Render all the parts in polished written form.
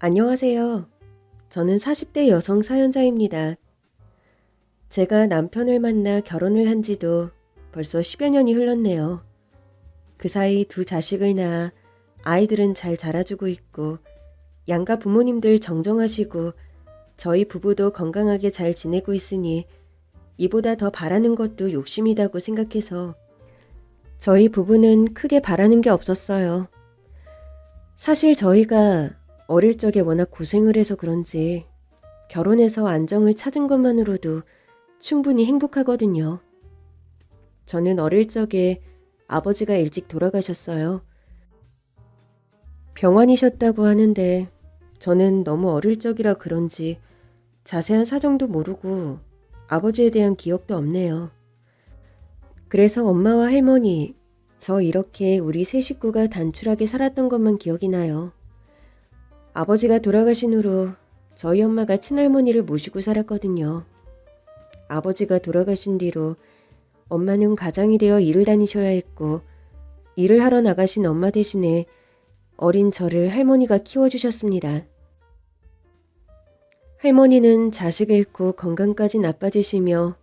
안녕하세요. 저는 40대 여성 사연자입니다. 제가 남편을 만나 결혼을 한 지도 벌써 10여 년이 흘렀네요. 그 사이 두 자식을 낳아 아이들은 잘 자라주고 있고 양가 부모님들 정정하시고 저희 부부도 건강하게 잘 지내고 있으니 이보다 더 바라는 것도 욕심이다고 생각해서 저희 부부는 크게 바라는 게 없었어요. 사실 저희가 어릴 적에 워낙 고생을 해서 그런지 결혼해서 안정을 찾은 것만으로도 충분히 행복하거든요. 저는 어릴 적에 아버지가 일찍 돌아가셨어요. 병환이셨다고 하는데 저는 너무 어릴 적이라 그런지 자세한 사정도 모르고 아버지에 대한 기억도 없네요. 그래서 엄마와 할머니, 저 이렇게 우리 세 식구가 단출하게 살았던 것만 기억이 나요. 아버지가 돌아가신 후로 저희 엄마가 친할머니를 모시고 살았거든요. 아버지가 돌아가신 뒤로 엄마는 가장이 되어 일을 다니셔야 했고 일을 하러 나가신 엄마 대신에 어린 저를 할머니가 키워주셨습니다. 할머니는 자식 잃고 건강까지 나빠지시며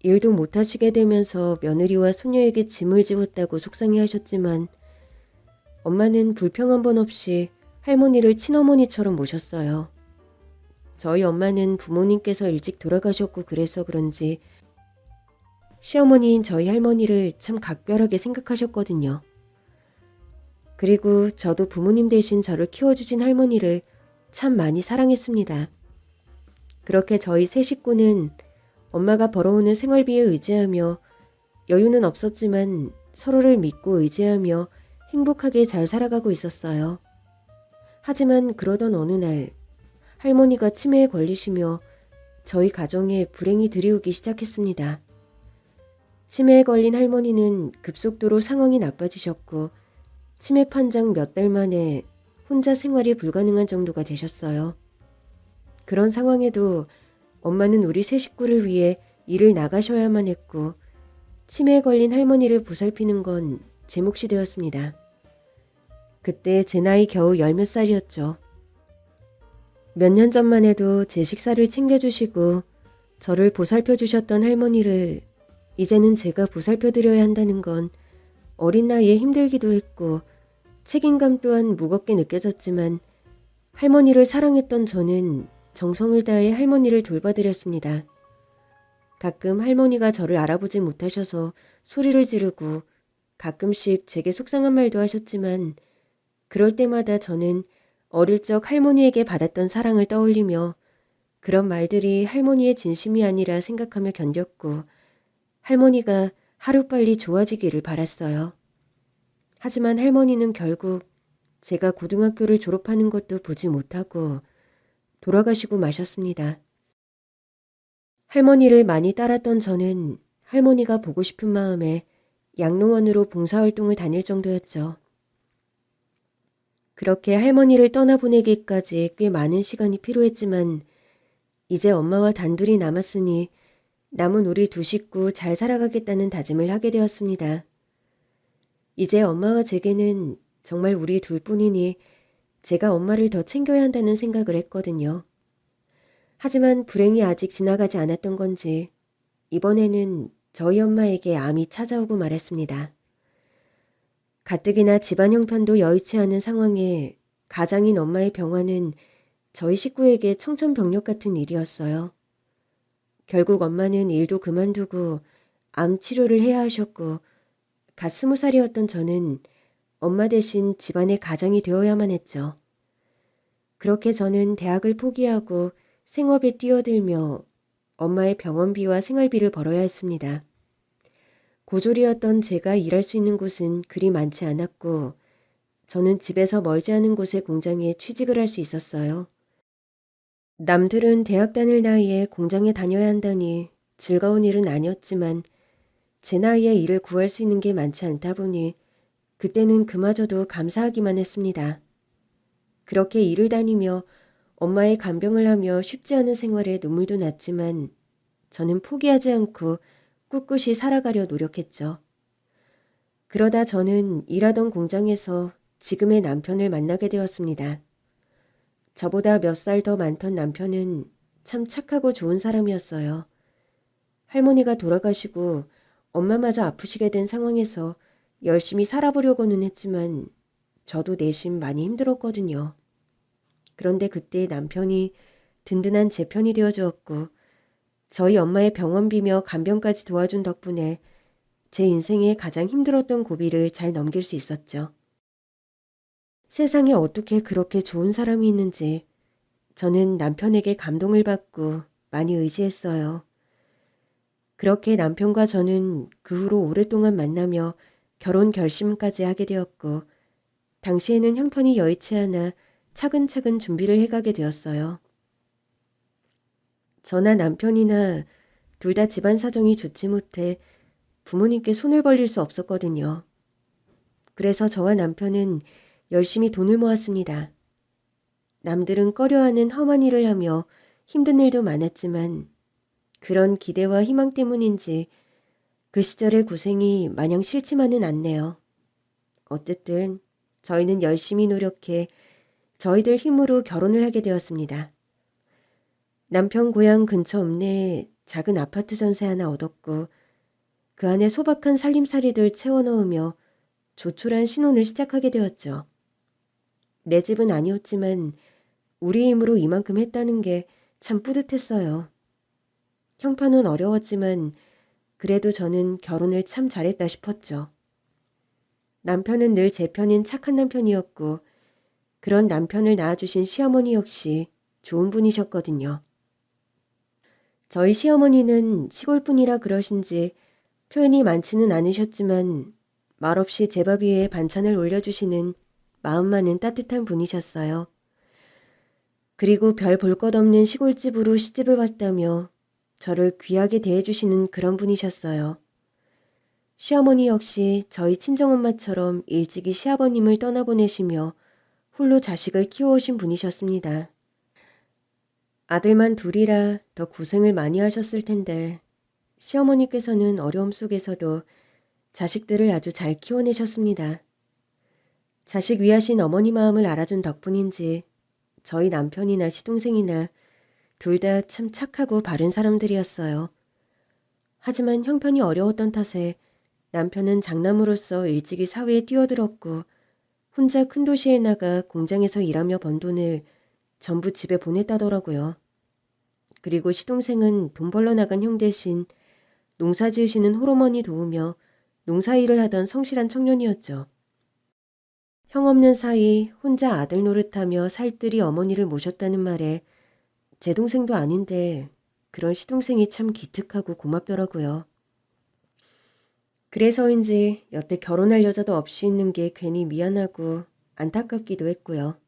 일도 못하시게 되면서 며느리와 소녀에게 짐을 지웠다고 속상해하셨지만 엄마는 불평 한 번 없이 할머니를 친어머니처럼 모셨어요. 저희 엄마는 부모님께서 일찍 돌아가셨고 그래서 그런지 시어머니인 저희 할머니를 참 각별하게 생각하셨거든요. 그리고 저도 부모님 대신 저를 키워주신 할머니를 참 많이 사랑했습니다. 그렇게 저희 세 식구는 엄마가 벌어오는 생활비에 의지하며 여유는 없었지만 서로를 믿고 의지하며 행복하게 잘 살아가고 있었어요. 하지만 그러던 어느 날 할머니가 치매에 걸리시며 저희 가정에 불행이 들이오기 시작했습니다. 치매에 걸린 할머니는 급속도로 상황이 나빠지셨고 치매 판정 몇 달 만에 혼자 생활이 불가능한 정도가 되셨어요. 그런 상황에도 엄마는 우리 세 식구를 위해 일을 나가셔야만 했고 치매에 걸린 할머니를 보살피는 건 제 몫이 되었습니다. 그때 제 나이 겨우 열 몇 살이었죠. 몇 년 전만 해도 제 식사를 챙겨주시고 저를 보살펴 주셨던 할머니를 이제는 제가 보살펴 드려야 한다는 건 어린 나이에 힘들기도 했고 책임감 또한 무겁게 느껴졌지만 할머니를 사랑했던 저는 정성을 다해 할머니를 돌봐드렸습니다. 가끔 할머니가 저를 알아보지 못하셔서 소리를 지르고 가끔씩 제게 속상한 말도 하셨지만 그럴 때마다 저는 어릴 적 할머니에게 받았던 사랑을 떠올리며 그런 말들이 할머니의 진심이 아니라 생각하며 견뎠고 할머니가 하루빨리 좋아지기를 바랐어요. 하지만 할머니는 결국 제가 고등학교를 졸업하는 것도 보지 못하고 돌아가시고 마셨습니다. 할머니를 많이 따랐던 저는 할머니가 보고 싶은 마음에 양로원으로 봉사활동을 다닐 정도였죠. 그렇게 할머니를 떠나보내기까지 꽤 많은 시간이 필요했지만 이제 엄마와 단둘이 남았으니 남은 우리 두 식구 잘 살아가겠다는 다짐을 하게 되었습니다. 이제 엄마와 제게는 정말 우리 둘뿐이니 제가 엄마를 더 챙겨야 한다는 생각을 했거든요. 하지만 불행이 아직 지나가지 않았던 건지 이번에는 저희 엄마에게 암이 찾아오고 말았습니다. 가뜩이나 집안 형편도 여의치 않은 상황에 가장인 엄마의 병환은 저희 식구에게 청천벽력 같은 일이었어요. 결국 엄마는 일도 그만두고 암 치료를 해야 하셨고 갓 20살이었던 저는 엄마 대신 집안의 가장이 되어야만 했죠. 그렇게 저는 대학을 포기하고 생업에 뛰어들며 엄마의 병원비와 생활비를 벌어야 했습니다. 고졸이었던 제가 일할 수 있는 곳은 그리 많지 않았고 저는 집에서 멀지 않은 곳의 공장에 취직을 할 수 있었어요. 남들은 대학 다닐 나이에 공장에 다녀야 한다니 즐거운 일은 아니었지만 제 나이에 일을 구할 수 있는 게 많지 않다 보니 그때는 그마저도 감사하기만 했습니다. 그렇게 일을 다니며 엄마의 간병을 하며 쉽지 않은 생활에 눈물도 났지만 저는 포기하지 않고 꿋꿋이 살아가려 노력했죠. 그러다 저는 일하던 공장에서 지금의 남편을 만나게 되었습니다. 저보다 몇 살 더 많던 남편은 참 착하고 좋은 사람이었어요. 할머니가 돌아가시고 엄마마저 아프시게 된 상황에서 열심히 살아보려고는 했지만 저도 내심 많이 힘들었거든요. 그런데 그때 남편이 든든한 제 편이 되어주었고 저희 엄마의 병원비며 간병까지 도와준 덕분에 제 인생에 가장 힘들었던 고비를 잘 넘길 수 있었죠. 세상에 어떻게 그렇게 좋은 사람이 있는지 저는 남편에게 감동을 받고 많이 의지했어요. 그렇게 남편과 저는 그 후로 오랫동안 만나며 결혼 결심까지 하게 되었고 당시에는 형편이 여의치 않아 차근차근 준비를 해가게 되었어요. 저나 남편이나 둘 다 집안 사정이 좋지 못해 부모님께 손을 벌릴 수 없었거든요. 그래서 저와 남편은 열심히 돈을 모았습니다. 남들은 꺼려하는 험한 일을 하며 힘든 일도 많았지만 그런 기대와 희망 때문인지 그 시절의 고생이 마냥 싫지만은 않네요. 어쨌든 저희는 열심히 노력해 저희들 힘으로 결혼을 하게 되었습니다. 남편 고향 근처 읍내에 작은 아파트 전세 하나 얻었고 그 안에 소박한 살림살이들 채워넣으며 조촐한 신혼을 시작하게 되었죠. 내 집은 아니었지만 우리 힘으로 이만큼 했다는 게 참 뿌듯했어요. 형편은 어려웠지만 그래도 저는 결혼을 참 잘했다 싶었죠. 남편은 늘 제 편인 착한 남편이었고 그런 남편을 낳아주신 시어머니 역시 좋은 분이셨거든요. 저희 시어머니는 시골분이라 그러신지 표현이 많지는 않으셨지만 말없이 제 밥 위에 반찬을 올려주시는 마음만은 따뜻한 분이셨어요. 그리고 별 볼 것 없는 시골집으로 시집을 왔다며 저를 귀하게 대해주시는 그런 분이셨어요. 시어머니 역시 저희 친정엄마처럼 일찍이 시아버님을 떠나보내시며 홀로 자식을 키워오신 분이셨습니다. 아들만 둘이라 더 고생을 많이 하셨을 텐데 시어머니께서는 어려움 속에서도 자식들을 아주 잘 키워내셨습니다. 자식 위하신 어머니 마음을 알아준 덕분인지 저희 남편이나 시동생이나 둘 다 참 착하고 바른 사람들이었어요. 하지만 형편이 어려웠던 탓에 남편은 장남으로서 일찍이 사회에 뛰어들었고 혼자 큰 도시에 나가 공장에서 일하며 번 돈을 전부 집에 보냈다더라고요. 그리고 시동생은 돈 벌러 나간 형 대신 농사 지으시는 홀어머니 도우며 농사일을 하던 성실한 청년이었죠. 형 없는 사이 혼자 아들 노릇하며 살뜰히 어머니를 모셨다는 말에 제 동생도 아닌데 그런 시동생이 참 기특하고 고맙더라고요. 그래서인지 여태 결혼할 여자도 없이 있는 게 괜히 미안하고 안타깝기도 했고요.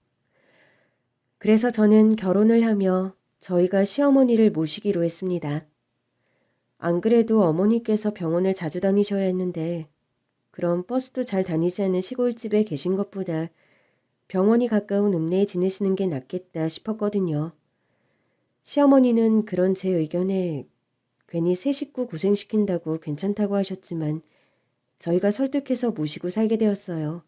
그래서 저는 결혼을 하며 저희가 시어머니를 모시기로 했습니다. 안 그래도 어머니께서 병원을 자주 다니셔야 했는데 그럼 버스도 잘 다니지 않는 시골집에 계신 것보다 병원이 가까운 읍내에 지내시는 게 낫겠다 싶었거든요. 시어머니는 그런 제 의견에 괜히 새 식구 고생시킨다고 괜찮다고 하셨지만 저희가 설득해서 모시고 살게 되었어요.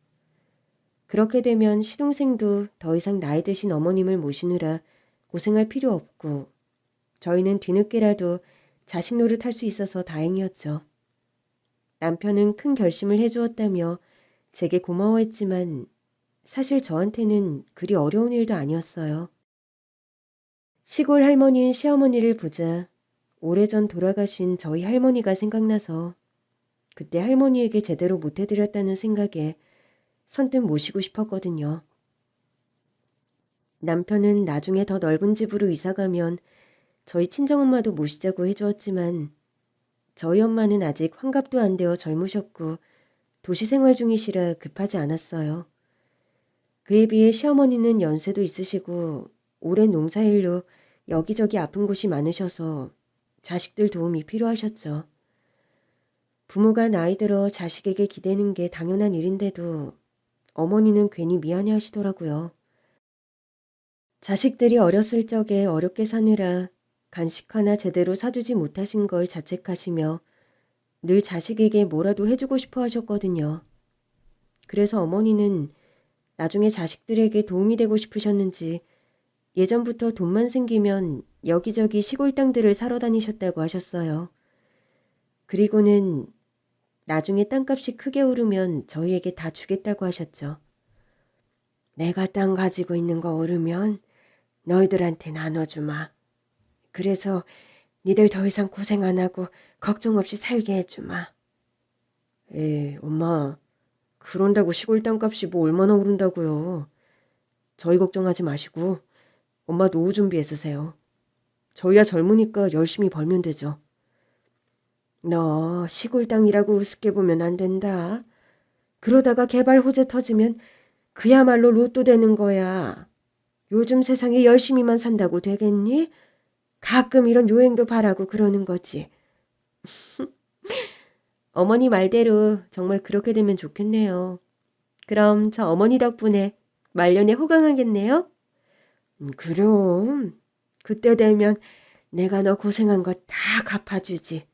그렇게 되면 시동생도 더 이상 나이 드신 어머님을 모시느라 고생할 필요 없고 저희는 뒤늦게라도 자식 노릇할 수 있어서 다행이었죠. 남편은 큰 결심을 해주었다며 제게 고마워했지만 사실 저한테는 그리 어려운 일도 아니었어요. 시골 할머니인 시어머니를 보자 오래전 돌아가신 저희 할머니가 생각나서 그때 할머니에게 제대로 못해드렸다는 생각에 선뜻 모시고 싶었거든요. 남편은 나중에 더 넓은 집으로 이사가면 저희 친정엄마도 모시자고 해주었지만 저희 엄마는 아직 환갑도 안 되어 젊으셨고 도시 생활 중이시라 급하지 않았어요. 그에 비해 시어머니는 연세도 있으시고 오랜 농사일로 여기저기 아픈 곳이 많으셔서 자식들 도움이 필요하셨죠. 부모가 나이 들어 자식에게 기대는 게 당연한 일인데도 어머니는 괜히 미안해 하시더라고요. 자식들이 어렸을 적에 어렵게 사느라 간식 하나 제대로 사주지 못하신 걸 자책하시며 늘 자식에게 뭐라도 해주고 싶어 하셨거든요. 그래서 어머니는 나중에 자식들에게 도움이 되고 싶으셨는지 예전부터 돈만 생기면 여기저기 시골 땅들을 사러 다니셨다고 하셨어요. 그리고는 나중에 땅값이 크게 오르면 저희에게 다 주겠다고 하셨죠. 내가 땅 가지고 있는 거 오르면 너희들한테 나눠주마. 그래서 니들 더 이상 고생 안 하고 걱정 없이 살게 해주마. 엄마, 그런다고 시골 땅값이 뭐 얼마나 오른다고요. 저희 걱정하지 마시고 엄마 노후 준비했으세요. 저희야 젊으니까 열심히 벌면 되죠. 너 시골 땅이라고 우습게 보면 안 된다. 그러다가 개발 호재 터지면 그야말로 로또 되는 거야. 요즘 세상에 열심히만 산다고 되겠니? 가끔 이런 요행도 바라고 그러는 거지. 어머니 말대로 정말 그렇게 되면 좋겠네요. 그럼 저 어머니 덕분에 말년에 호강하겠네요? 그럼 그때 되면 내가 너 고생한 거 다 갚아주지.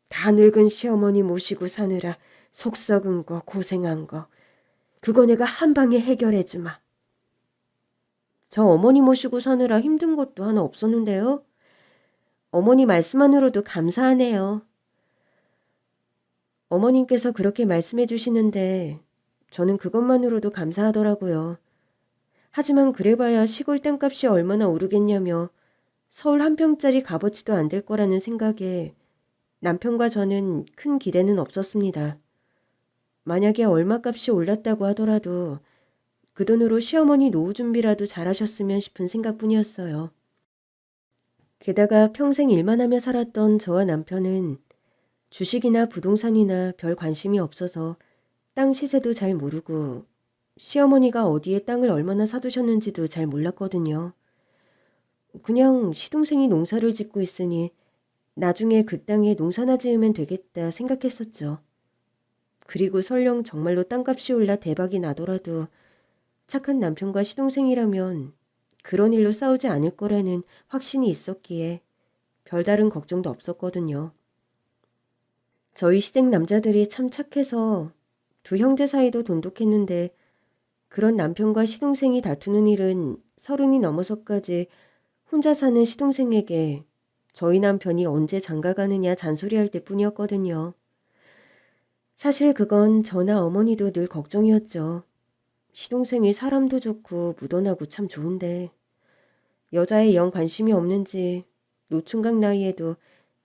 다 늙은 시어머니 모시고 사느라 속 썩은 거 고생한 거 그거 내가 한 방에 해결해주마. 저 어머니 모시고 사느라 힘든 것도 하나 없었는데요. 어머니 말씀만으로도 감사하네요. 어머님께서 그렇게 말씀해 주시는데 저는 그것만으로도 감사하더라고요. 하지만 그래봐야 시골 땅값이 얼마나 오르겠냐며 서울 한 평짜리 값어치도 안 될 거라는 생각에 남편과 저는 큰 기대는 없었습니다. 만약에 얼마값이 올랐다고 하더라도 그 돈으로 시어머니 노후 준비라도 잘하셨으면 싶은 생각뿐이었어요. 게다가 평생 일만 하며 살았던 저와 남편은 주식이나 부동산이나 별 관심이 없어서 땅 시세도 잘 모르고 시어머니가 어디에 땅을 얼마나 사두셨는지도 잘 몰랐거든요. 그냥 시동생이 농사를 짓고 있으니 나중에 그 땅에 농사나 지으면 되겠다 생각했었죠. 그리고 설령 정말로 땅값이 올라 대박이 나더라도 착한 남편과 시동생이라면 그런 일로 싸우지 않을 거라는 확신이 있었기에 별다른 걱정도 없었거든요. 저희 시댁 남자들이 참 착해서 두 형제 사이도 돈독했는데 그런 남편과 시동생이 다투는 일은 30이 넘어서까지 혼자 사는 시동생에게 저희 남편이 언제 장가가느냐 잔소리할 때뿐이었거든요. 사실 그건 저나 어머니도 늘 걱정이었죠. 시동생이 사람도 좋고 무던하고 참 좋은데 여자에 영 관심이 없는지 노총각 나이에도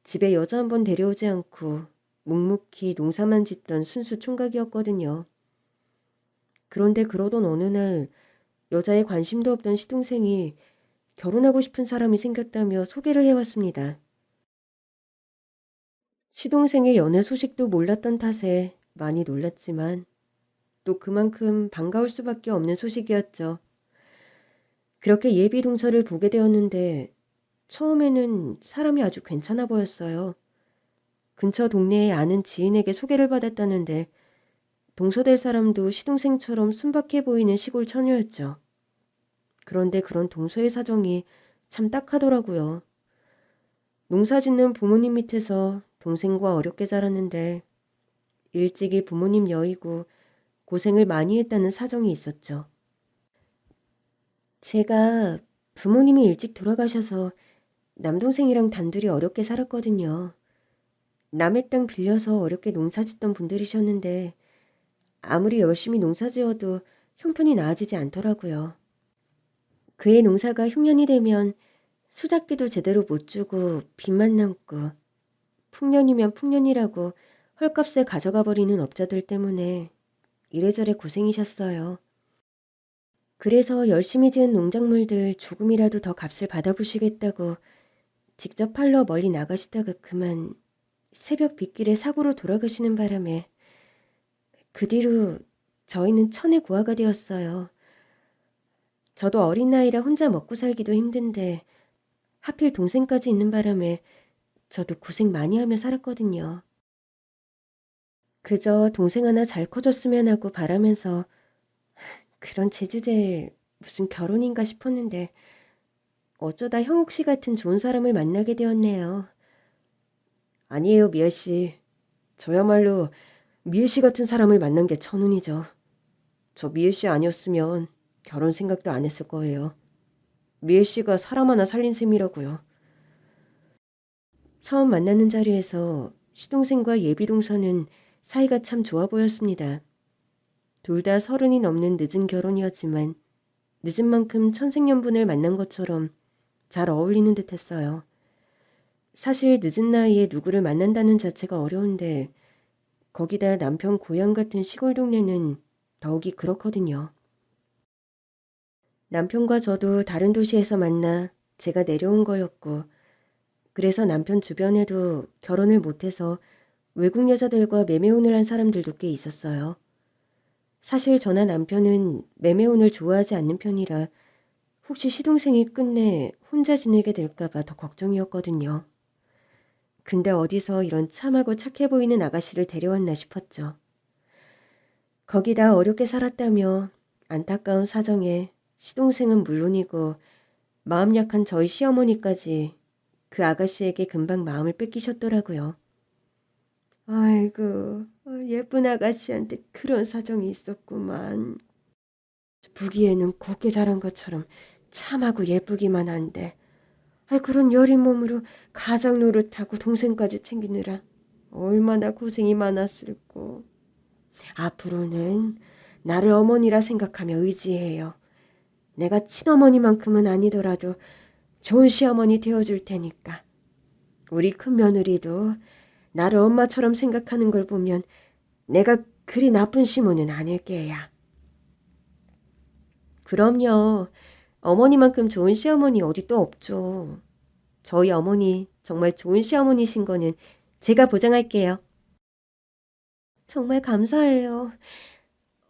집에 여자 한 번 데려오지 않고 묵묵히 농사만 짓던 순수 총각이었거든요. 그런데 그러던 어느 날 여자에 관심도 없던 시동생이 결혼하고 싶은 사람이 생겼다며 소개를 해왔습니다. 시동생의 연애 소식도 몰랐던 탓에 많이 놀랐지만 또 그만큼 반가울 수밖에 없는 소식이었죠. 그렇게 예비 동서를 보게 되었는데 처음에는 사람이 아주 괜찮아 보였어요. 근처 동네에 아는 지인에게 소개를 받았다는데 동서될 사람도 시동생처럼 순박해 보이는 시골 처녀였죠. 그런데 그런 동서의 사정이 참 딱하더라고요. 농사 짓는 부모님 밑에서 동생과 어렵게 자랐는데 일찍이 부모님 여의고 고생을 많이 했다는 사정이 있었죠. 제가 부모님이 일찍 돌아가셔서 남동생이랑 단둘이 어렵게 살았거든요. 남의 땅 빌려서 어렵게 농사 짓던 분들이셨는데 아무리 열심히 농사 지어도 형편이 나아지지 않더라고요. 그의 농사가 흉년이 되면 수작비도 제대로 못 주고 빚만 남고 풍년이면 풍년이라고 헐값에 가져가 버리는 업자들 때문에 이래저래 고생이셨어요. 그래서 열심히 지은 농작물들 조금이라도 더 값을 받아보시겠다고 직접 팔러 멀리 나가시다가 그만 새벽 빗길에 사고로 돌아가시는 바람에 그 뒤로 저희는 천의 고아가 되었어요. 저도 어린 나이라 혼자 먹고 살기도 힘든데 하필 동생까지 있는 바람에 저도 고생 많이 하며 살았거든요. 그저 동생 하나 잘 커졌으면 하고 바라면서 그런 제 주제에 무슨 결혼인가 싶었는데 어쩌다 형욱 씨 같은 좋은 사람을 만나게 되었네요. 아니에요, 미애 씨. 저야말로 미애 씨 같은 사람을 만난 게 천운이죠. 저 미애 씨 아니었으면 결혼 생각도 안 했을 거예요. 미애 씨가 사람 하나 살린 셈이라고요. 처음 만나는 자리에서 시동생과 예비동서는 사이가 참 좋아 보였습니다. 둘 다 30이 넘는 늦은 결혼이었지만 늦은 만큼 천생연분을 만난 것처럼 잘 어울리는 듯 했어요. 사실 늦은 나이에 누구를 만난다는 자체가 어려운데 거기다 남편 고향 같은 시골 동네는 더욱이 그렇거든요. 남편과 저도 다른 도시에서 만나 제가 내려온 거였고 그래서 남편 주변에도 결혼을 못해서 외국 여자들과 매매혼을 한 사람들도 꽤 있었어요. 사실 저나 남편은 매매혼을 좋아하지 않는 편이라 혹시 시동생이 끝내 혼자 지내게 될까봐 더 걱정이었거든요. 근데 어디서 이런 참하고 착해 보이는 아가씨를 데려왔나 싶었죠. 거기다 어렵게 살았다며 안타까운 사정에 시동생은 물론이고 마음 약한 저희 시어머니까지 그 아가씨에게 금방 마음을 뺏기셨더라고요. 아이고, 예쁜 아가씨한테 그런 사정이 있었구만. 보기에는 곱게 자란 것처럼 참하고 예쁘기만 한데 그런 여린 몸으로 가장 노릇하고 동생까지 챙기느라 얼마나 고생이 많았을꼬. 앞으로는 나를 어머니라 생각하며 의지해요. 내가 친어머니만큼은 아니더라도 좋은 시어머니 되어줄 테니까. 우리 큰며느리도 나를 엄마처럼 생각하는 걸 보면 내가 그리 나쁜 시모는 아닐 게야. 그럼요. 어머니만큼 좋은 시어머니 어디 또 없죠. 저희 어머니 정말 좋은 시어머니신 거는 제가 보장할게요. 정말 감사해요.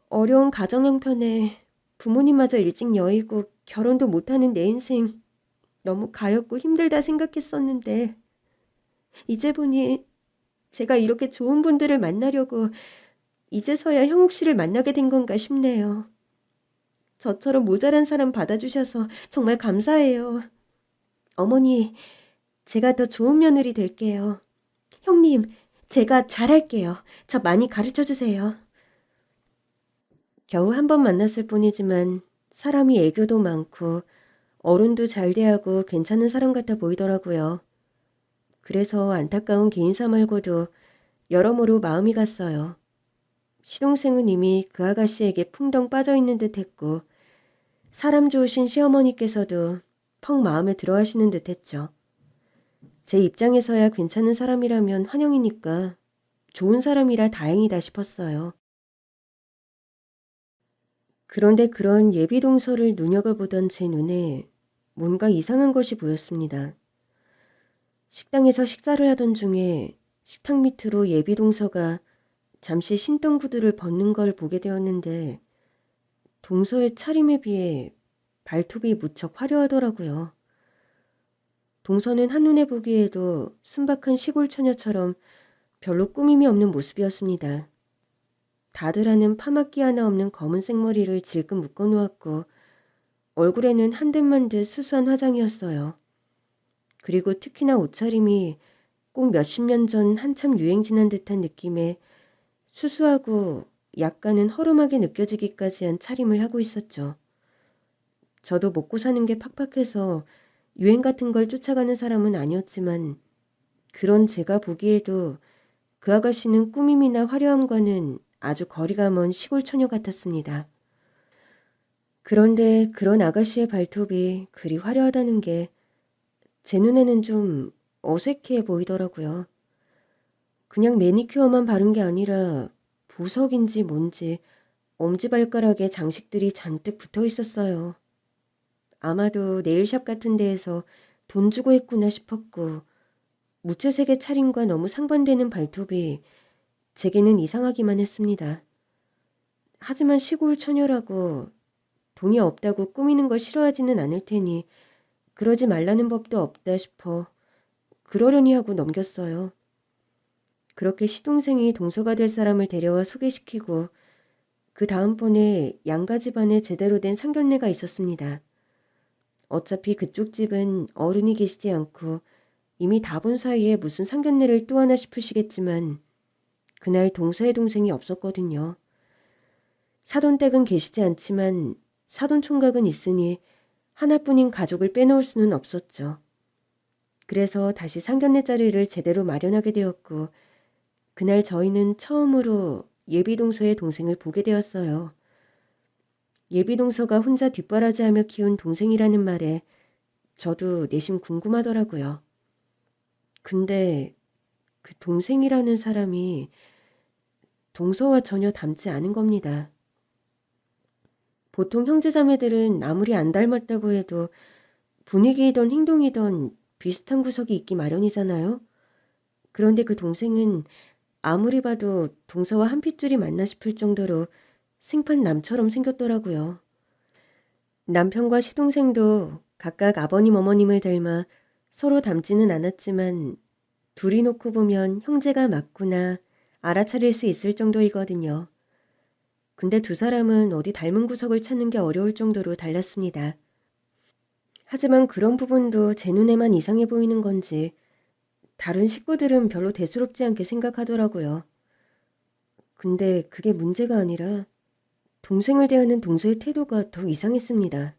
어려운 가정 형편에 부모님마저 일찍 여의고 결혼도 못하는 내 인생 너무 가엾고 힘들다 생각했었는데 이제 보니 제가 이렇게 좋은 분들을 만나려고 이제서야 형욱 씨를 만나게 된 건가 싶네요. 저처럼 모자란 사람 받아주셔서 정말 감사해요. 어머니, 제가 더 좋은 며느리 될게요. 형님, 제가 잘할게요. 저 많이 가르쳐주세요. 겨우 한 번 만났을 뿐이지만 사람이 애교도 많고 어른도 잘 대하고 괜찮은 사람 같아 보이더라고요. 그래서 안타까운 개인사 말고도 여러모로 마음이 갔어요. 시동생은 이미 그 아가씨에게 풍덩 빠져있는 듯 했고 사람 좋으신 시어머니께서도 펑 마음에 들어하시는 듯 했죠. 제 입장에서야 괜찮은 사람이라면 환영이니까 좋은 사람이라 다행이다 싶었어요. 그런데 그런 예비동서를 눈여겨보던 제 눈에 뭔가 이상한 것이 보였습니다. 식당에서 식사를 하던 중에 식탁 밑으로 예비동서가 잠시 신던 구두를 벗는 걸 보게 되었는데 동서의 차림에 비해 발톱이 무척 화려하더라고요. 동서는 한눈에 보기에도 순박한 시골 처녀처럼 별로 꾸밈이 없는 모습이었습니다. 다들 아는 파마끼 하나 없는 검은색 머리를 질끈 묶어놓았고 얼굴에는 한듯만듯 수수한 화장이었어요. 그리고 특히나 옷차림이 꼭 몇십 년 전 한참 유행 지난 듯한 느낌에 수수하고 약간은 허름하게 느껴지기까지 한 차림을 하고 있었죠. 저도 먹고 사는 게 팍팍해서 유행 같은 걸 쫓아가는 사람은 아니었지만 그런 제가 보기에도 그 아가씨는 꾸밈이나 화려함과는 아주 거리가 먼 시골 처녀 같았습니다. 그런데 그런 아가씨의 발톱이 그리 화려하다는 게 제 눈에는 좀 어색해 보이더라고요. 그냥 매니큐어만 바른 게 아니라 보석인지 뭔지 엄지발가락에 장식들이 잔뜩 붙어 있었어요. 아마도 네일샵 같은 데에서 돈 주고 했구나 싶었고 무채색의 차림과 너무 상반되는 발톱이 제게는 이상하기만 했습니다. 하지만 시골 처녀라고 돈이 없다고 꾸미는 걸 싫어하지는 않을 테니 그러지 말라는 법도 없다 싶어 그러려니 하고 넘겼어요. 그렇게 시동생이 동서가 될 사람을 데려와 소개시키고 그 다음번에 양가 집안에 제대로 된 상견례가 있었습니다. 어차피 그쪽 집은 어른이 계시지 않고 이미 다 본 사이에 무슨 상견례를 또 하나 싶으시겠지만 그날 동서의 동생이 없었거든요. 사돈댁은 계시지 않지만 사돈총각은 있으니 하나뿐인 가족을 빼놓을 수는 없었죠. 그래서 다시 상견례 자리를 제대로 마련하게 되었고 그날 저희는 처음으로 예비동서의 동생을 보게 되었어요. 예비동서가 혼자 뒷바라지하며 키운 동생이라는 말에 저도 내심 궁금하더라고요. 근데 그 동생이라는 사람이 동서와 전혀 닮지 않은 겁니다. 보통 형제자매들은 아무리 안 닮았다고 해도 분위기이던 행동이던 비슷한 구석이 있기 마련이잖아요. 그런데 그 동생은 아무리 봐도 동서와 한 핏줄이 맞나 싶을 정도로 생판남처럼 생겼더라고요. 남편과 시동생도 각각 아버님 어머님을 닮아 서로 닮지는 않았지만 둘이 놓고 보면 형제가 맞구나 알아차릴 수 있을 정도이거든요. 근데 두 사람은 어디 닮은 구석을 찾는 게 어려울 정도로 달랐습니다. 하지만 그런 부분도 제 눈에만 이상해 보이는 건지 다른 식구들은 별로 대수롭지 않게 생각하더라고요. 근데 그게 문제가 아니라 동생을 대하는 동서의 태도가 더 이상했습니다.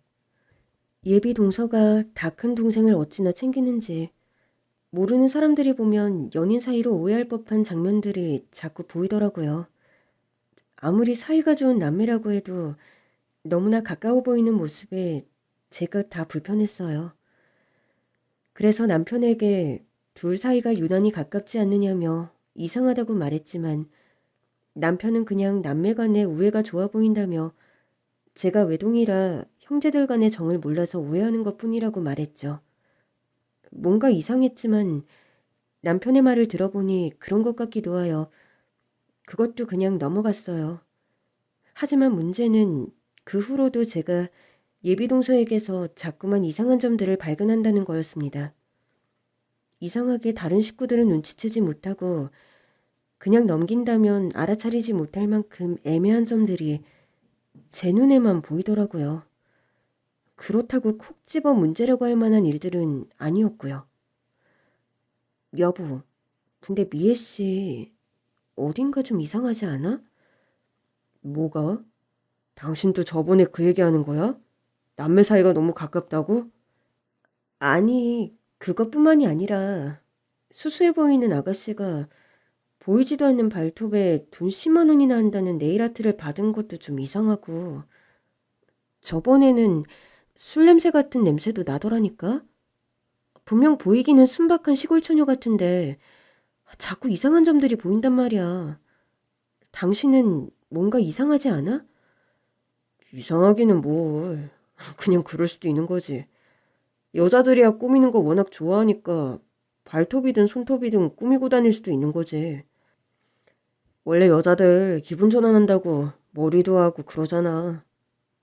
예비 동서가 다 큰 동생을 어찌나 챙기는지 모르는 사람들이 보면 연인 사이로 오해할 법한 장면들이 자꾸 보이더라고요. 아무리 사이가 좋은 남매라고 해도 너무나 가까워 보이는 모습에 제가 다 불편했어요. 그래서 남편에게 둘 사이가 유난히 가깝지 않느냐며 이상하다고 말했지만 남편은 그냥 남매 간의 우애가 좋아 보인다며 제가 외동이라 형제들 간의 정을 몰라서 오해하는 것뿐이라고 말했죠. 뭔가 이상했지만 남편의 말을 들어보니 그런 것 같기도 하여 그것도 그냥 넘어갔어요. 하지만 문제는 그 후로도 제가 예비동서에게서 자꾸만 이상한 점들을 발견한다는 거였습니다. 이상하게 다른 식구들은 눈치채지 못하고 그냥 넘긴다면 알아차리지 못할 만큼 애매한 점들이 제 눈에만 보이더라고요. 그렇다고 콕 집어 문제라고 할 만한 일들은 아니었고요. 여보, 근데 미애 씨 어딘가 좀 이상하지 않아? 뭐가? 당신도 저번에 그 얘기하는 거야? 남매 사이가 너무 가깝다고? 아니, 그것뿐만이 아니라 수수해 보이는 아가씨가 보이지도 않는 발톱에 돈 10만 원이나 한다는 네일아트를 받은 것도 좀 이상하고 저번에는 술 냄새 같은 냄새도 나더라니까? 분명 보이기는 순박한 시골 처녀 같은데 자꾸 이상한 점들이 보인단 말이야. 당신은 뭔가 이상하지 않아? 이상하기는 뭘. 그냥 그럴 수도 있는 거지. 여자들이야 꾸미는 거 워낙 좋아하니까 발톱이든 손톱이든 꾸미고 다닐 수도 있는 거지. 원래 여자들 기분 전환한다고 머리도 하고 그러잖아.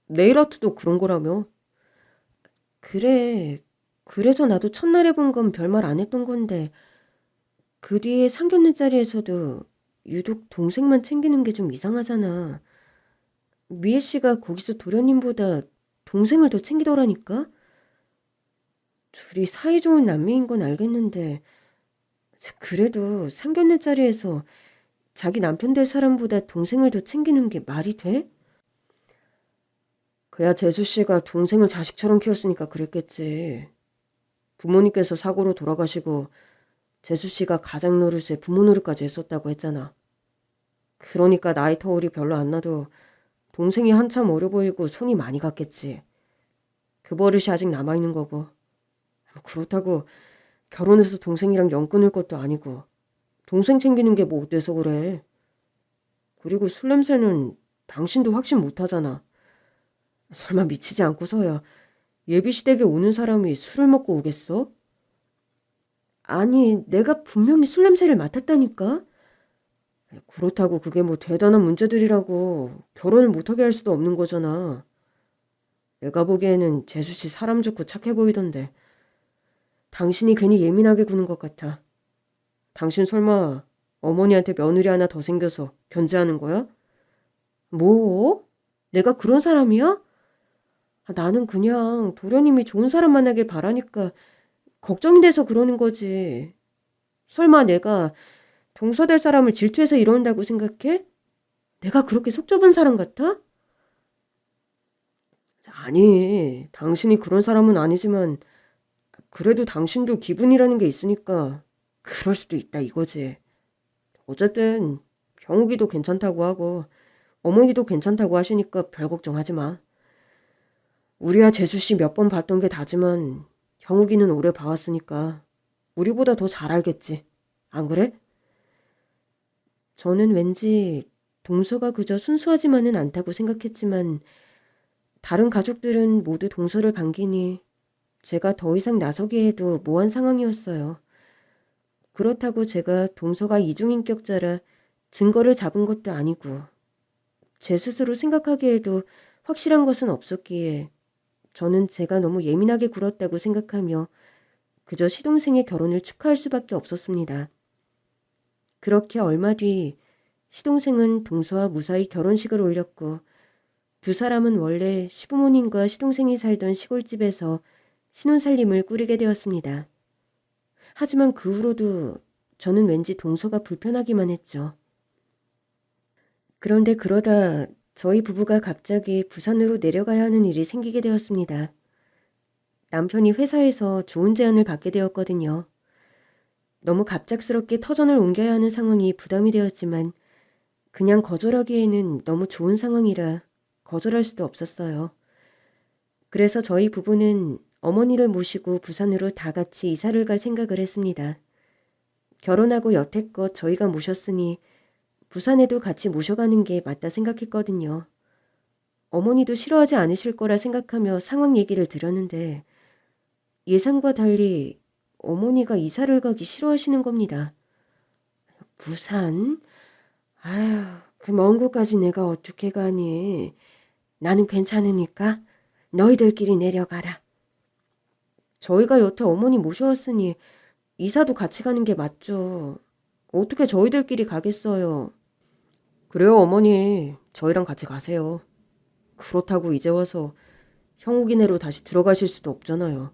네일아트도 그런 거라며. 그래. 그래서 나도 첫날에 본 건 별말 안 했던 건데 그 뒤에 상견례 자리에서도 유독 동생만 챙기는 게 좀 이상하잖아. 미애 씨가 거기서 도련님보다 동생을 더 챙기더라니까? 둘이 사이좋은 남매인 건 알겠는데 그래도 상견례 자리에서 자기 남편 될 사람보다 동생을 더 챙기는 게 말이 돼? 그야 재수 씨가 동생을 자식처럼 키웠으니까 그랬겠지. 부모님께서 사고로 돌아가시고 재수 씨가 가장 노릇에 부모 노릇까지 했었다고 했잖아. 그러니까 나이 터울이 별로 안 나도 동생이 한참 어려 보이고 손이 많이 갔겠지. 그 버릇이 아직 남아있는 거고. 그렇다고 결혼해서 동생이랑 연 끊을 것도 아니고 동생 챙기는 게 뭐 어때서 그래. 그리고 술 냄새는 당신도 확신 못하잖아. 설마 미치지 않고서야 예비시댁에 오는 사람이 술을 먹고 오겠어? 아니, 내가 분명히 술 냄새를 맡았다니까? 그렇다고 그게 뭐 대단한 문제들이라고 결혼을 못하게 할 수도 없는 거잖아. 내가 보기에는 재수씨 사람 좋고 착해 보이던데 당신이 괜히 예민하게 구는 것 같아. 당신 설마 어머니한테 며느리 하나 더 생겨서 견제하는 거야? 뭐? 내가 그런 사람이야? 나는 그냥 도련님이 좋은 사람 만나길 바라니까 걱정이 돼서 그러는 거지. 설마 내가 동서될 사람을 질투해서 이런다고 생각해? 내가 그렇게 속 좁은 사람 같아? 아니, 당신이 그런 사람은 아니지만 그래도 당신도 기분이라는 게 있으니까 그럴 수도 있다 이거지. 어쨌든 형욱이도 괜찮다고 하고 어머니도 괜찮다고 하시니까 별 걱정하지 마. 우리야 재수씨 몇 번 봤던 게 다지만 형욱이는 오래 봐왔으니까 우리보다 더 잘 알겠지. 안 그래? 저는 왠지 동서가 그저 순수하지만은 않다고 생각했지만 다른 가족들은 모두 동서를 반기니 제가 더 이상 나서기에도 모한 상황이었어요. 그렇다고 제가 동서가 이중인격자라 증거를 잡은 것도 아니고 제 스스로 생각하기에도 확실한 것은 없었기에 저는 제가 너무 예민하게 굴었다고 생각하며 그저 시동생의 결혼을 축하할 수밖에 없었습니다. 그렇게 얼마 뒤 시동생은 동서와 무사히 결혼식을 올렸고 두 사람은 원래 시부모님과 시동생이 살던 시골집에서 신혼살림을 꾸리게 되었습니다. 하지만 그 후로도 저는 왠지 동서가 불편하기만 했죠. 그런데 그러다 저희 부부가 갑자기 부산으로 내려가야 하는 일이 생기게 되었습니다. 남편이 회사에서 좋은 제안을 받게 되었거든요. 너무 갑작스럽게 터전을 옮겨야 하는 상황이 부담이 되었지만 그냥 거절하기에는 너무 좋은 상황이라 거절할 수도 없었어요. 그래서 저희 부부는 어머니를 모시고 부산으로 다 같이 이사를 갈 생각을 했습니다. 결혼하고 여태껏 저희가 모셨으니 부산에도 같이 모셔가는 게 맞다 생각했거든요. 어머니도 싫어하지 않으실 거라 생각하며 상황 얘기를 드렸는데 예상과 달리 어머니가 이사를 가기 싫어하시는 겁니다. 부산? 아휴, 그 먼 곳까지 내가 어떻게 가니. 나는 괜찮으니까 너희들끼리 내려가라. 저희가 여태 어머니 모셔왔으니 이사도 같이 가는 게 맞죠. 어떻게 저희들끼리 가겠어요. 그래요 어머니, 저희랑 같이 가세요. 그렇다고 이제 와서 형욱이네로 다시 들어가실 수도 없잖아요.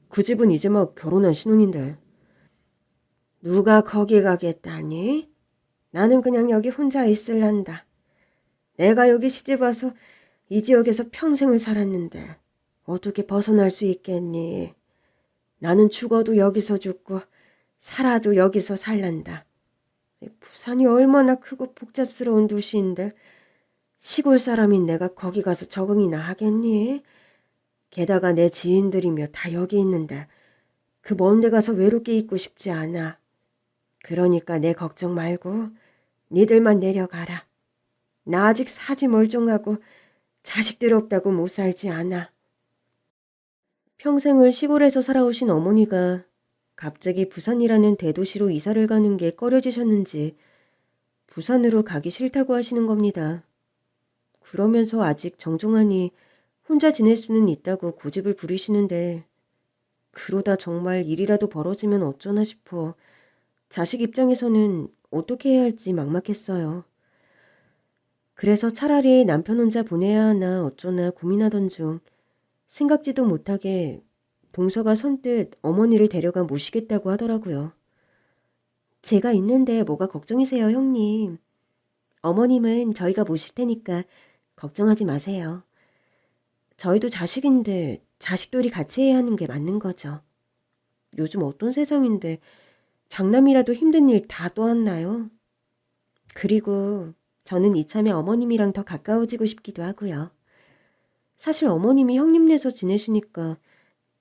그 집은 이제 막 결혼한 신혼인데. 누가 거기 가겠다니? 나는 그냥 여기 혼자 있을란다. 내가 여기 시집 와서 이 지역에서 평생을 살았는데 어떻게 벗어날 수 있겠니? 나는 죽어도 여기서 죽고 살아도 여기서 살란다. 부산이 얼마나 크고 복잡스러운 도시인데 시골 사람인 내가 거기 가서 적응이나 하겠니? 게다가 내 지인들이며 다 여기 있는데 그 먼 데 가서 외롭게 있고 싶지 않아. 그러니까 내 걱정 말고 니들만 내려가라. 나 아직 사지 멀쩡하고 자식들 없다고 못 살지 않아. 평생을 시골에서 살아오신 어머니가 갑자기 부산이라는 대도시로 이사를 가는 게 꺼려지셨는지 부산으로 가기 싫다고 하시는 겁니다. 그러면서 아직 정정하니 혼자 지낼 수는 있다고 고집을 부리시는데 그러다 정말 일이라도 벌어지면 어쩌나 싶어 자식 입장에서는 어떻게 해야 할지 막막했어요. 그래서 차라리 남편 혼자 보내야 하나 어쩌나 고민하던 중 생각지도 못하게 동서가 선뜻 어머니를 데려가 모시겠다고 하더라고요. 제가 있는데 뭐가 걱정이세요, 형님. 어머님은 저희가 모실 테니까 걱정하지 마세요. 저희도 자식인데 자식돌이 같이 해야 하는 게 맞는 거죠. 요즘 어떤 세상인데 장남이라도 힘든 일 다 떠안나요? 그리고 저는 이참에 어머님이랑 더 가까워지고 싶기도 하고요. 사실 어머님이 형님네서 지내시니까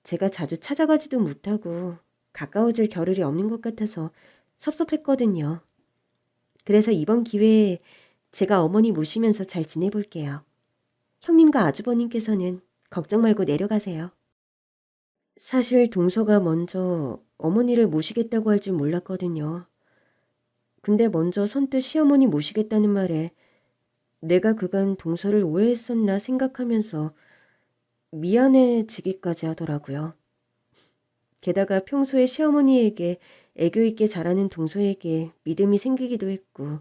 제가 자주 찾아가지도 못하고 가까워질 겨를이 없는 것 같아서 섭섭했거든요. 그래서 이번 기회에 제가 어머니 모시면서 잘 지내볼게요. 형님과 아주버님께서는 걱정 말고 내려가세요. 사실 동서가 먼저 어머니를 모시겠다고 할 줄 몰랐거든요. 근데 먼저 선뜻 시어머니 모시겠다는 말에 내가 그간 동서를 오해했었나 생각하면서 미안해지기까지 하더라고요. 게다가 평소에 시어머니에게 애교 있게 잘하는 동서에게 믿음이 생기기도 했고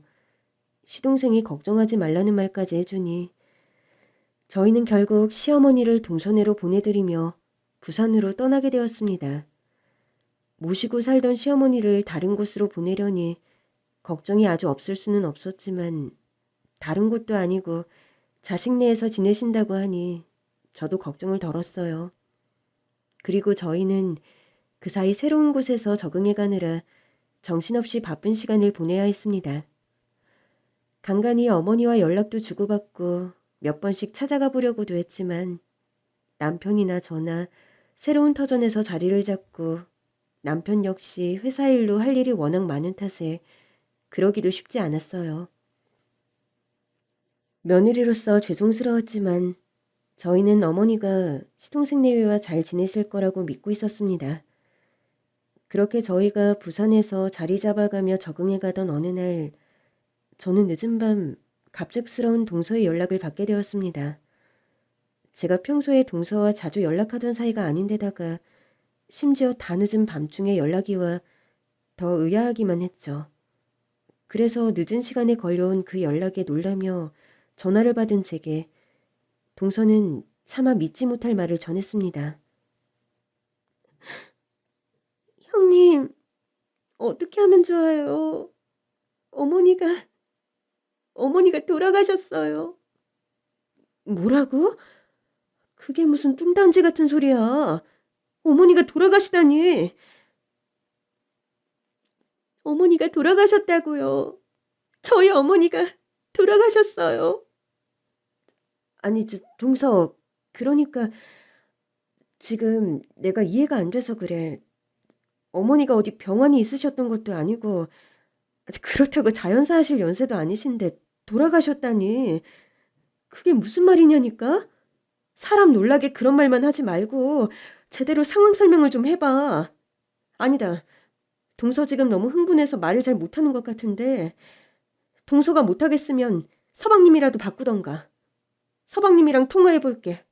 시동생이 걱정하지 말라는 말까지 해주니 저희는 결국 시어머니를 동서내로 보내드리며 부산으로 떠나게 되었습니다. 모시고 살던 시어머니를 다른 곳으로 보내려니 걱정이 아주 없을 수는 없었지만 다른 곳도 아니고 자식 내에서 지내신다고 하니 저도 걱정을 덜었어요. 그리고 저희는 그 사이 새로운 곳에서 적응해 가느라 정신없이 바쁜 시간을 보내야 했습니다. 간간히 어머니와 연락도 주고받고 몇 번씩 찾아가 보려고도 했지만 남편이나 저나 새로운 터전에서 자리를 잡고 남편 역시 회사 일로 할 일이 워낙 많은 탓에 그러기도 쉽지 않았어요. 며느리로서 죄송스러웠지만 저희는 어머니가 시동생 내외와 잘 지내실 거라고 믿고 있었습니다. 그렇게 저희가 부산에서 자리 잡아가며 적응해 가던 어느 날 저는 늦은 밤 갑작스러운 동서의 연락을 받게 되었습니다. 제가 평소에 동서와 자주 연락하던 사이가 아닌데다가 심지어 다 늦은 밤중에 연락이 와 더 의아하기만 했죠. 그래서 늦은 시간에 걸려온 그 연락에 놀라며 전화를 받은 제게 동서는 차마 믿지 못할 말을 전했습니다. 형님, 어떻게 하면 좋아요? 어머니가 돌아가셨어요. 뭐라고? 그게 무슨 뚱딴지 같은 소리야. 어머니가 돌아가시다니. 어머니가 돌아가셨다고요. 저희 어머니가 돌아가셨어요. 아니, 동서, 그러니까 지금 내가 이해가 안 돼서 그래. 어머니가 어디 병원이 있으셨던 것도 아니고 그렇다고 자연사 하실 연세도 아니신데 돌아가셨다니. 그게 무슨 말이냐니까? 사람 놀라게 그런 말만 하지 말고 제대로 상황 설명을 좀 해봐. 아니다. 동서 지금 너무 흥분해서 말을 잘 못하는 것 같은데 동서가 못하겠으면 서방님이라도 바꾸던가. 서방님이랑 통화해볼게.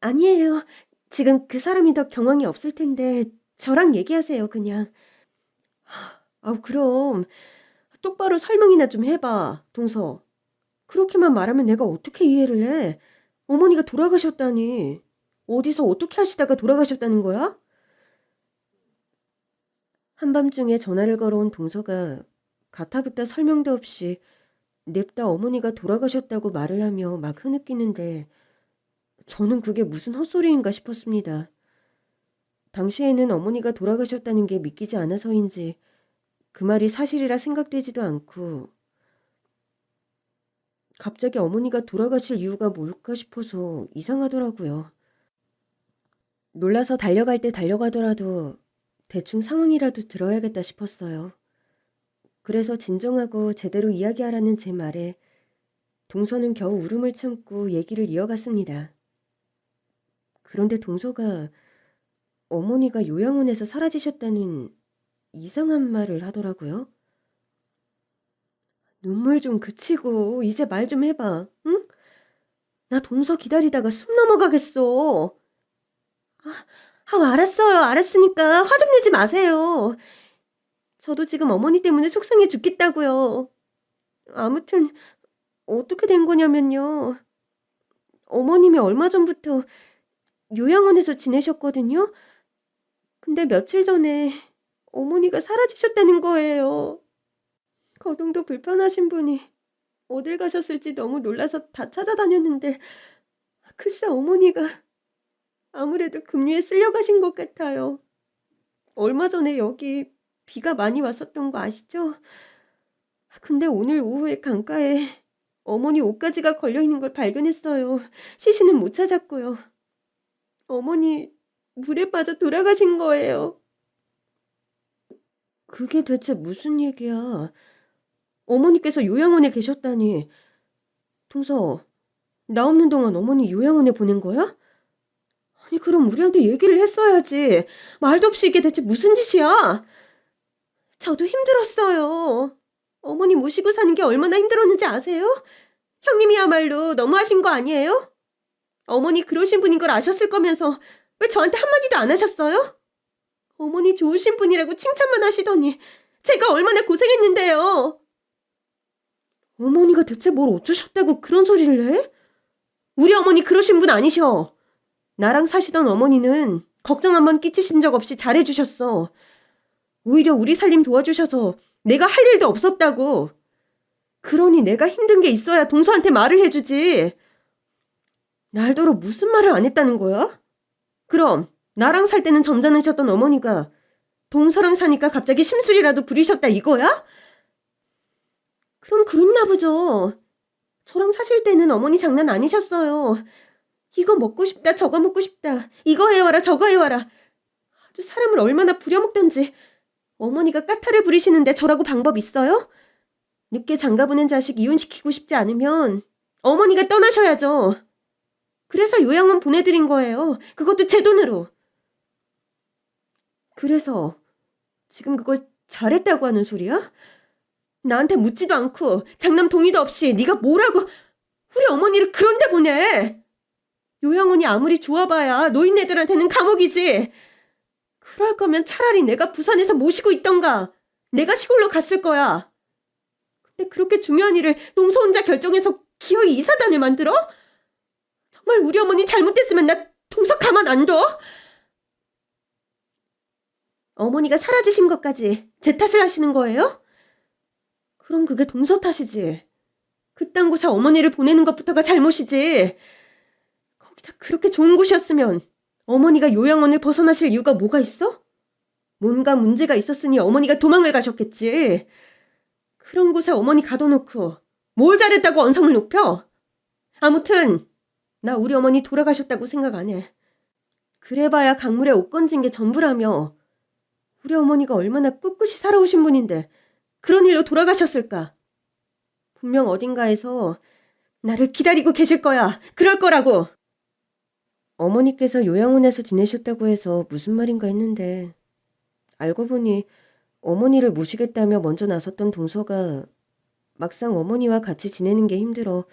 아니에요. 지금 그 사람이 더 경황이 없을 텐데 저랑 얘기하세요, 그냥. 그럼 똑바로 설명이나 좀 해봐, 동서. 그렇게만 말하면 내가 어떻게 이해를 해? 어머니가 돌아가셨다니. 어디서 어떻게 하시다가 돌아가셨다는 거야? 한밤중에 전화를 걸어온 동서가 가타부타 설명도 없이 냅다 어머니가 돌아가셨다고 말을 하며 막 흐느끼는데 저는 그게 무슨 헛소리인가 싶었습니다. 당시에는 어머니가 돌아가셨다는 게 믿기지 않아서인지 그 말이 사실이라 생각되지도 않고 갑자기 어머니가 돌아가실 이유가 뭘까 싶어서 이상하더라고요. 놀라서 달려갈 때 달려가더라도 대충 상황이라도 들어야겠다 싶었어요. 그래서 진정하고 제대로 이야기하라는 제 말에 동서는 겨우 울음을 참고 얘기를 이어갔습니다. 그런데 동서가 어머니가 요양원에서 사라지셨다는 이상한 말을 하더라고요. 눈물 좀 그치고 이제 말 좀 해봐, 응? 나 동서 기다리다가 숨 넘어가겠어. 알았어요. 알았으니까 화 좀 내지 마세요. 저도 지금 어머니 때문에 속상해 죽겠다고요. 아무튼 어떻게 된 거냐면요. 어머님이 얼마 전부터 요양원에서 지내셨거든요. 근데 며칠 전에 어머니가 사라지셨다는 거예요. 거동도 불편하신 분이 어딜 가셨을지 너무 놀라서 다 찾아다녔는데 글쎄 어머니가 아무래도 급류에 쓸려가신 것 같아요. 얼마 전에 여기 비가 많이 왔었던 거 아시죠? 근데 오늘 오후에 강가에 어머니 옷가지가 걸려있는 걸 발견했어요. 시신은 못 찾았고요. 어머니 물에 빠져 돌아가신 거예요. 그게 대체 무슨 얘기야? 어머니께서 요양원에 계셨다니. 동서, 나 없는 동안 어머니 요양원에 보낸 거야? 아니 그럼 우리한테 얘기를 했어야지. 말도 없이 이게 대체 무슨 짓이야? 저도 힘들었어요. 어머니 모시고 사는 게 얼마나 힘들었는지 아세요? 형님이야말로 너무하신 거 아니에요? 어머니 그러신 분인 걸 아셨을 거면서 왜 저한테 한마디도 안 하셨어요? 어머니 좋으신 분이라고 칭찬만 하시더니 제가 얼마나 고생했는데요. 어머니가 대체 뭘 어쩌셨다고 그런 소리를 해? 우리 어머니 그러신 분 아니셔. 나랑 사시던 어머니는 걱정 한번 끼치신 적 없이 잘해주셨어. 오히려 우리 살림 도와주셔서 내가 할 일도 없었다고. 그러니 내가 힘든 게 있어야 동서한테 말을 해주지. 날더러 무슨 말을 안 했다는 거야? 그럼 나랑 살 때는 점잖으셨던 어머니가 동서랑 사니까 갑자기 심술이라도 부리셨다 이거야? 그럼 그랬나 보죠. 저랑 사실 때는 어머니 장난 아니셨어요. 이거 먹고 싶다, 저거 먹고 싶다, 이거 해와라, 저거 해와라. 아주 사람을 얼마나 부려먹던지. 어머니가 까탈을 부리시는데 저라고 방법 있어요? 늦게 장가보낸 자식 이혼시키고 싶지 않으면 어머니가 떠나셔야죠. 그래서 요양원 보내드린 거예요. 그것도 제 돈으로. 그래서 지금 그걸 잘했다고 하는 소리야? 나한테 묻지도 않고 장남 동의도 없이 네가 뭐라고 우리 어머니를 그런 데 보내. 요양원이 아무리 좋아봐야 노인네들한테는 감옥이지. 그럴 거면 차라리 내가 부산에서 모시고 있던가. 내가 시골로 갔을 거야. 근데 그렇게 중요한 일을 동서 혼자 결정해서 기어이 이사단을 만들어? 정말 우리 어머니 잘못됐으면 나 동서 가만 안 둬? 어머니가 사라지신 것까지 제 탓을 하시는 거예요? 그럼 그게 동서 탓이지. 그딴 곳에 어머니를 보내는 것부터가 잘못이지. 거기다 그렇게 좋은 곳이었으면 어머니가 요양원을 벗어나실 이유가 뭐가 있어? 뭔가 문제가 있었으니 어머니가 도망을 가셨겠지. 그런 곳에 어머니 가둬놓고 뭘 잘했다고 언성을 높여? 아무튼 나 우리 어머니 돌아가셨다고 생각 안 해. 그래봐야 강물에 옷 건진 게 전부라며. 우리 어머니가 얼마나 꿋꿋이 살아오신 분인데 그런 일로 돌아가셨을까? 분명 어딘가에서 나를 기다리고 계실 거야. 그럴 거라고. 어머니께서 요양원에서 지내셨다고 해서 무슨 말인가 했는데 알고 보니 어머니를 모시겠다며 먼저 나섰던 동서가 막상 어머니와 같이 지내는 게 힘들어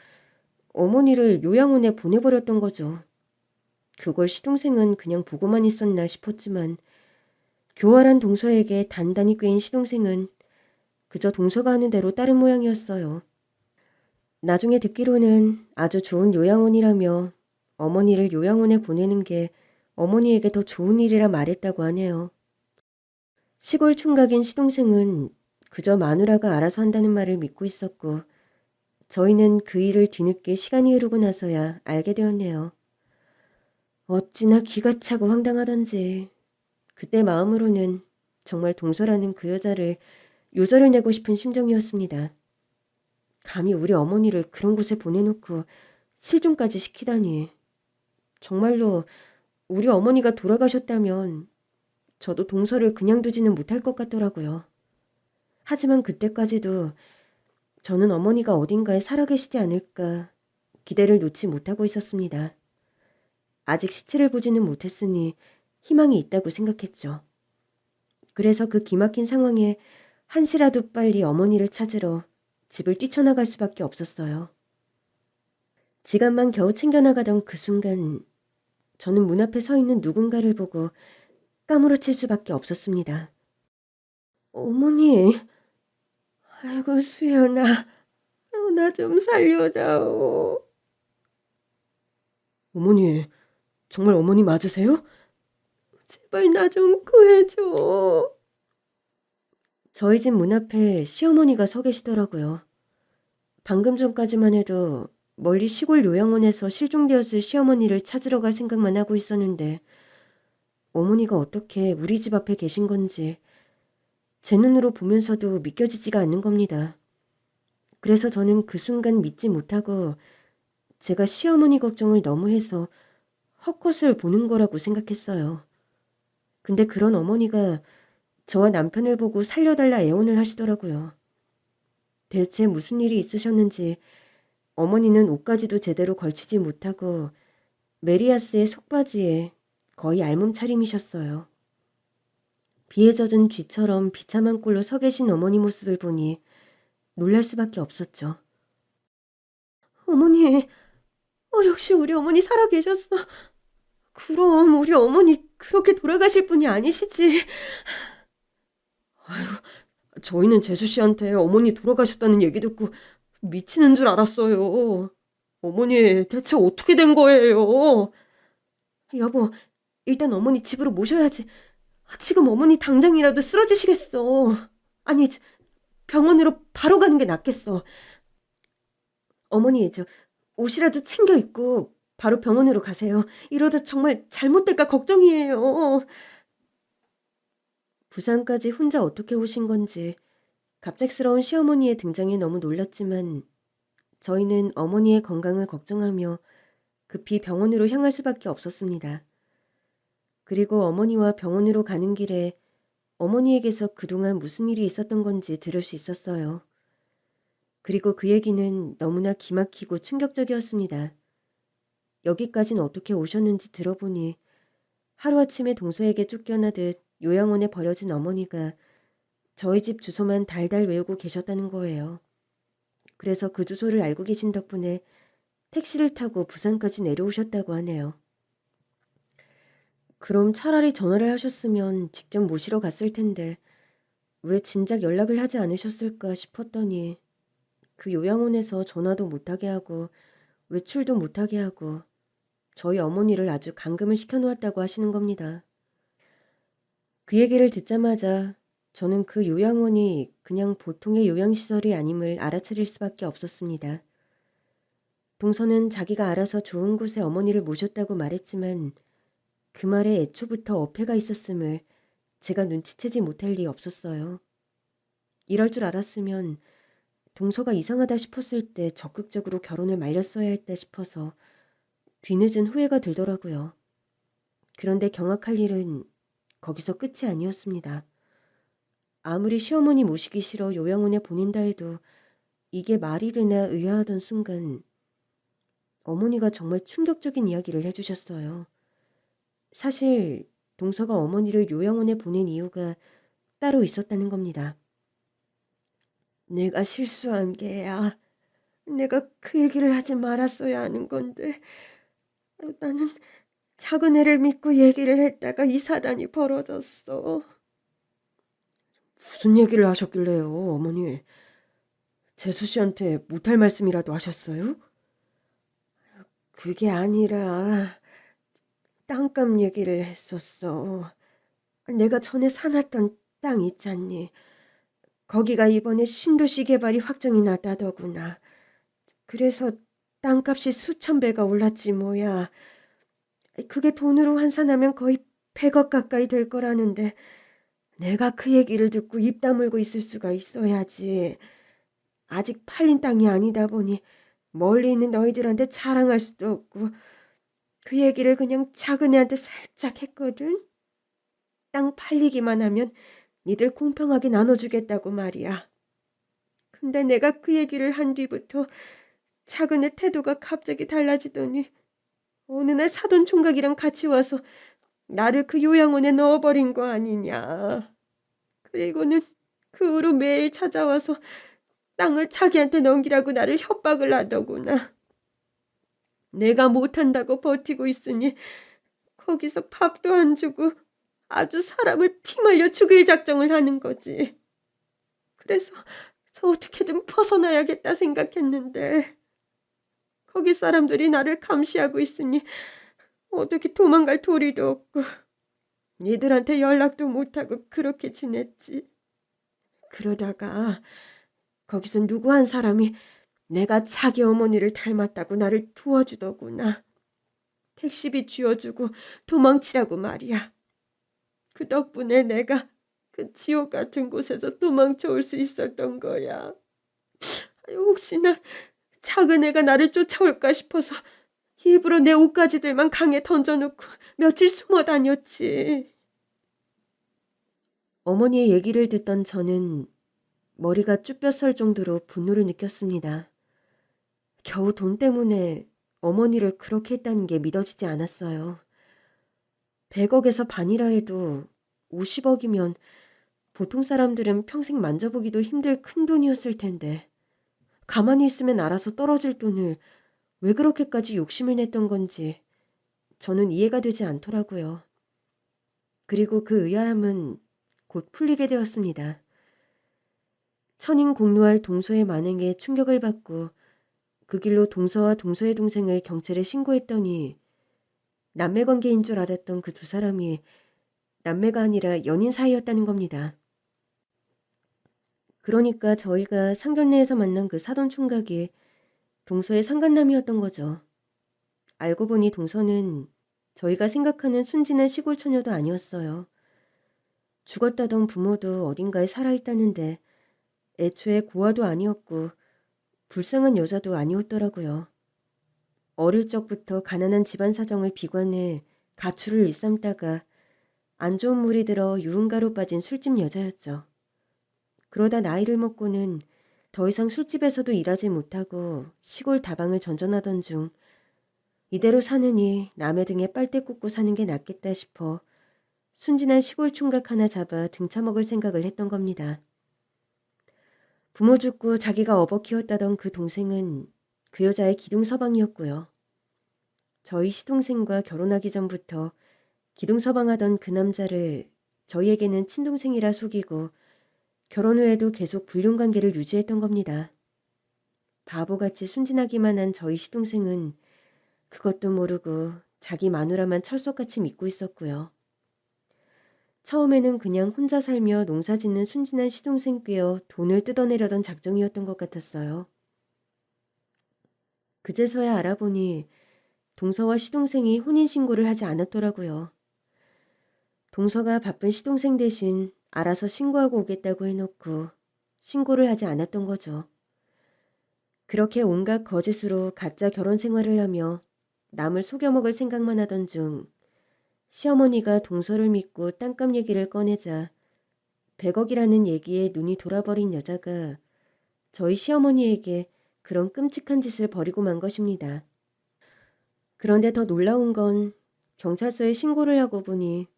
어머니를 요양원에 보내버렸던 거죠. 그걸 시동생은 그냥 보고만 있었나 싶었지만 교활한 동서에게 단단히 꿰인 시동생은 그저 동서가 하는 대로 따른 모양이었어요. 나중에 듣기로는 아주 좋은 요양원이라며 어머니를 요양원에 보내는 게 어머니에게 더 좋은 일이라 말했다고 하네요. 시골 총각인 시동생은 그저 마누라가 알아서 한다는 말을 믿고 있었고 저희는 그 일을 뒤늦게 시간이 흐르고 나서야 알게 되었네요. 어찌나 기가 차고 황당하던지 그때 마음으로는 정말 동서라는 그 여자를 요절을 내고 싶은 심정이었습니다. 감히 우리 어머니를 그런 곳에 보내놓고 실종까지 시키다니. 정말로 우리 어머니가 돌아가셨다면 저도 동서를 그냥 두지는 못할 것 같더라고요. 하지만 그때까지도 저는 어머니가 어딘가에 살아계시지 않을까 기대를 놓지 못하고 있었습니다. 아직 시체를 보지는 못했으니 희망이 있다고 생각했죠. 그래서 그 기막힌 상황에 한시라도 빨리 어머니를 찾으러 집을 뛰쳐나갈 수밖에 없었어요. 지갑만 겨우 챙겨나가던 그 순간 저는 문 앞에 서 있는 누군가를 보고 까무러칠 수밖에 없었습니다. 어머니, 아이고 수연아, 나 좀 살려다오. 어머니, 정말 어머니 맞으세요? 제발 나 좀 구해줘. 저희 집 문 앞에 시어머니가 서 계시더라고요. 방금 전까지만 해도 멀리 시골 요양원에서 실종되었을 시어머니를 찾으러 갈 생각만 하고 있었는데 어머니가 어떻게 우리 집 앞에 계신 건지 제 눈으로 보면서도 믿겨지지가 않는 겁니다. 그래서 저는 그 순간 믿지 못하고 제가 시어머니 걱정을 너무 해서 헛것을 보는 거라고 생각했어요. 근데 그런 어머니가 저와 남편을 보고 살려달라 애원을 하시더라고요. 대체 무슨 일이 있으셨는지 어머니는 옷까지도 제대로 걸치지 못하고 메리아스의 속바지에 거의 알몸차림이셨어요. 비에 젖은 쥐처럼 비참한 꼴로 서 계신 어머니 모습을 보니 놀랄 수밖에 없었죠. 어머니, 역시 우리 어머니 살아계셨어. 그럼 우리 어머니 그렇게 돌아가실 분이 아니시지. 아유, 저희는 재수 씨한테 어머니 돌아가셨다는 얘기 듣고 미치는 줄 알았어요. 어머니 대체 어떻게 된 거예요? 여보, 일단 어머니 집으로 모셔야지. 지금 어머니 당장이라도 쓰러지시겠어. 아니, 병원으로 바로 가는 게 낫겠어. 어머니, 옷이라도 챙겨 입고 바로 병원으로 가세요. 이러다 정말 잘못될까 걱정이에요. 부산까지 혼자 어떻게 오신 건지 갑작스러운 시어머니의 등장에 너무 놀랐지만 저희는 어머니의 건강을 걱정하며 급히 병원으로 향할 수밖에 없었습니다. 그리고 어머니와 병원으로 가는 길에 어머니에게서 그동안 무슨 일이 있었던 건지 들을 수 있었어요. 그리고 그 얘기는 너무나 기막히고 충격적이었습니다. 여기까진 어떻게 오셨는지 들어보니 하루아침에 동서에게 쫓겨나듯 요양원에 버려진 어머니가 저희 집 주소만 달달 외우고 계셨다는 거예요. 그래서 그 주소를 알고 계신 덕분에 택시를 타고 부산까지 내려오셨다고 하네요. 그럼 차라리 전화를 하셨으면 직접 모시러 갔을 텐데 왜 진작 연락을 하지 않으셨을까 싶었더니 그 요양원에서 전화도 못하게 하고 외출도 못하게 하고 저희 어머니를 아주 감금을 시켜놓았다고 하시는 겁니다. 그 얘기를 듣자마자 저는 그 요양원이 그냥 보통의 요양시설이 아님을 알아차릴 수밖에 없었습니다. 동서는 자기가 알아서 좋은 곳에 어머니를 모셨다고 말했지만 그 말에 애초부터 어폐가 있었음을 제가 눈치채지 못할 리 없었어요. 이럴 줄 알았으면 동서가 이상하다 싶었을 때 적극적으로 결혼을 말렸어야 했다 싶어서 뒤늦은 후회가 들더라고요. 그런데 경악할 일은 거기서 끝이 아니었습니다. 아무리 시어머니 모시기 싫어 요양원에 보낸다 해도 이게 말이 되나 의아하던 순간 어머니가 정말 충격적인 이야기를 해주셨어요. 사실 동서가 어머니를 요양원에 보낸 이유가 따로 있었다는 겁니다. 내가 실수한 게야. 내가 그 얘기를 하지 말았어야 하는 건데 나는 작은 애를 믿고 얘기를 했다가 이 사단이 벌어졌어. 무슨 얘기를 하셨길래요, 어머니? 재수 씨한테 못할 말씀이라도 하셨어요? 그게 아니라 땅값 얘기를 했었어. 내가 전에 사놨던 땅 있잖니. 거기가 이번에 신도시 개발이 확정이 났다더구나. 그래서 땅값이 수천 배가 올랐지 뭐야. 그게 돈으로 환산하면 거의 100억 가까이 될 거라는데 내가 그 얘기를 듣고 입 다물고 있을 수가 있어야지. 아직 팔린 땅이 아니다 보니 멀리 있는 너희들한테 자랑할 수도 없고 그 얘기를 그냥 작은 애한테 살짝 했거든. 땅 팔리기만 하면 니들 공평하게 나눠주겠다고 말이야. 근데 내가 그 얘기를 한 뒤부터 작은 애 태도가 갑자기 달라지더니 어느 날 사돈 총각이랑 같이 와서 나를 그 요양원에 넣어버린 거 아니냐. 그리고는 그 후로 매일 찾아와서 땅을 자기한테 넘기라고 나를 협박을 하더구나. 내가 못한다고 버티고 있으니 거기서 밥도 안 주고 아주 사람을 피말려 죽일 작정을 하는 거지. 그래서 저 어떻게든 벗어나야겠다 생각했는데 거기 사람들이 나를 감시하고 있으니 어떻게 도망갈 도리도 없고 니들한테 연락도 못하고 그렇게 지냈지. 그러다가 거기서 누구 한 사람이 내가 자기 어머니를 닮았다고 나를 도와주더구나. 택시비 쥐어주고 도망치라고 말이야. 그 덕분에 내가 그 지옥 같은 곳에서 도망쳐 올 수 있었던 거야. 혹시나 작은 애가 나를 쫓아올까 싶어서 일부러 내 옷가지들만 강에 던져놓고 며칠 숨어 다녔지. 어머니의 얘기를 듣던 저는 머리가 쭈뼛설 정도로 분노를 느꼈습니다. 겨우 돈 때문에 어머니를 그렇게 했다는 게 믿어지지 않았어요. 100억에서 반이라 해도 50억이면 보통 사람들은 평생 만져보기도 힘들 큰 돈이었을 텐데 가만히 있으면 알아서 떨어질 돈을 왜 그렇게까지 욕심을 냈던 건지 저는 이해가 되지 않더라고요. 그리고 그 의아함은 곧 풀리게 되었습니다. 천인공노할 동서의 만행에 충격을 받고 그 길로 동서와 동서의 동생을 경찰에 신고했더니 남매관계인 줄 알았던 그 두 사람이 남매가 아니라 연인 사이였다는 겁니다. 그러니까 저희가 상견례에서 만난 그 사돈 총각이 동서의 상간남이었던 거죠. 알고 보니 동서는 저희가 생각하는 순진한 시골 처녀도 아니었어요. 죽었다던 부모도 어딘가에 살아있다는데 애초에 고아도 아니었고 불쌍한 여자도 아니었더라고요. 어릴 적부터 가난한 집안 사정을 비관해 가출을 일삼다가 안 좋은 물이 들어 유흥가로 빠진 술집 여자였죠. 그러다 나이를 먹고는 더 이상 술집에서도 일하지 못하고 시골 다방을 전전하던 중 이대로 사느니 남의 등에 빨대 꽂고 사는 게 낫겠다 싶어 순진한 시골 총각 하나 잡아 등쳐먹을 생각을 했던 겁니다. 부모 죽고 자기가 업어 키웠다던 그 동생은 그 여자의 기둥서방이었고요. 저희 시동생과 결혼하기 전부터 기둥서방하던 그 남자를 저희에게는 친동생이라 속이고 결혼 후에도 계속 불륜관계를 유지했던 겁니다. 바보같이 순진하기만 한 저희 시동생은 그것도 모르고 자기 마누라만 철석같이 믿고 있었고요. 처음에는 그냥 혼자 살며 농사짓는 순진한 시동생 꿰어 돈을 뜯어내려던 작정이었던 것 같았어요. 그제서야 알아보니 동서와 시동생이 혼인신고를 하지 않았더라고요. 동서가 바쁜 시동생 대신 알아서 신고하고 오겠다고 해놓고 신고를 하지 않았던 거죠. 그렇게 온갖 거짓으로 가짜 결혼 생활을 하며 남을 속여먹을 생각만 하던 중 시어머니가 동서를 믿고 땅값 얘기를 꺼내자 100억이라는 얘기에 눈이 돌아버린 여자가 저희 시어머니에게 그런 끔찍한 짓을 벌이고 만 것입니다. 그런데 더 놀라운 건 경찰서에 신고를 하고 보니